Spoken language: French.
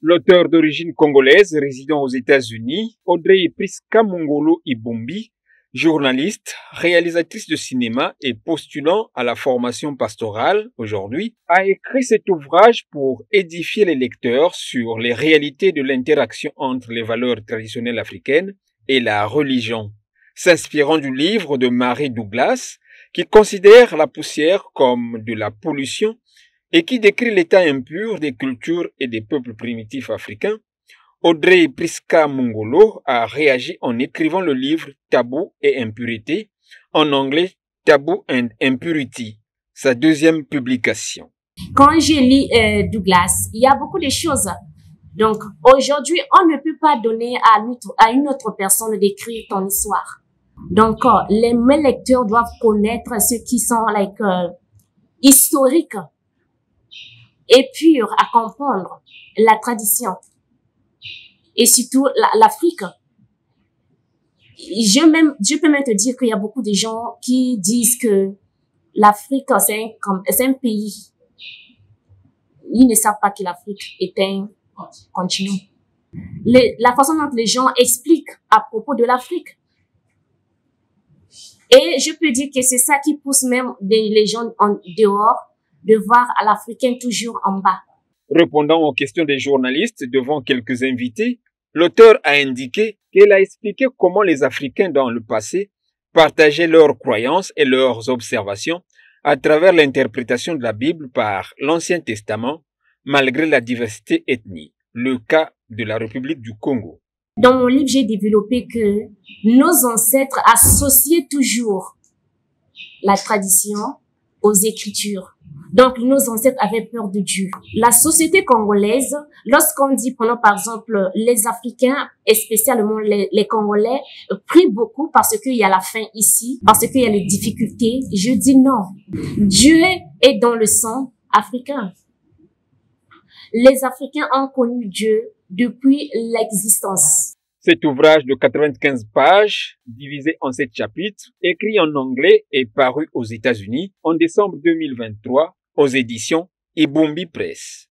L'auteur d'origine congolaise résidant aux États-Unis, Audrey Priska Mongolo Ibumbi, journaliste, réalisatrice de cinéma et postulant à la formation pastorale aujourd'hui, a écrit cet ouvrage pour édifier les lecteurs sur les réalités de l'interaction entre les valeurs traditionnelles africaines et la religion, s'inspirant du livre de Mary Douglas, qui considère la poussière comme de la pollution et qui décrit l'état impur des cultures et des peuples primitifs africains. Audrey Priska Mongolo a réagi en écrivant le livre Tabou et Impurité, en anglais Taboo and Impurity, sa deuxième publication. Quand j'ai lu Douglas, il y a beaucoup de choses. Donc, aujourd'hui, on ne peut pas donner à une autre personne d'écrire ton histoire. Donc, mes lecteurs doivent connaître ceux qui sont historiques et purs à comprendre la tradition. Et surtout l'Afrique. Je peux même te dire qu'il y a beaucoup de gens qui disent que l'Afrique, c'est un pays. Ils ne savent pas que l'Afrique est un continent. La façon dont les gens expliquent à propos de l'Afrique. Et je peux dire que c'est ça qui pousse même les gens en dehors de voir l'Africain toujours en bas. Répondant aux questions des journalistes devant quelques invités, l'auteur a indiqué qu'elle a expliqué comment les Africains dans le passé partageaient leurs croyances et leurs observations à travers l'interprétation de la Bible par l'Ancien Testament, malgré la diversité ethnique, le cas de la République du Congo. Dans mon livre, j'ai développé que nos ancêtres associaient toujours la tradition aux Écritures. Donc, nos ancêtres avaient peur de Dieu. La société congolaise, lorsqu'on dit, prenons par exemple les Africains, et spécialement les Congolais, prient beaucoup parce qu'il y a la faim ici, parce qu'il y a les difficultés. Je dis non. Dieu est dans le sang africain. Les Africains ont connu Dieu depuis l'existence. Cet ouvrage de 95 pages, divisé en 7 chapitres, écrit en anglais et paru aux États-Unis en décembre 2023 aux éditions Ibumbi Press.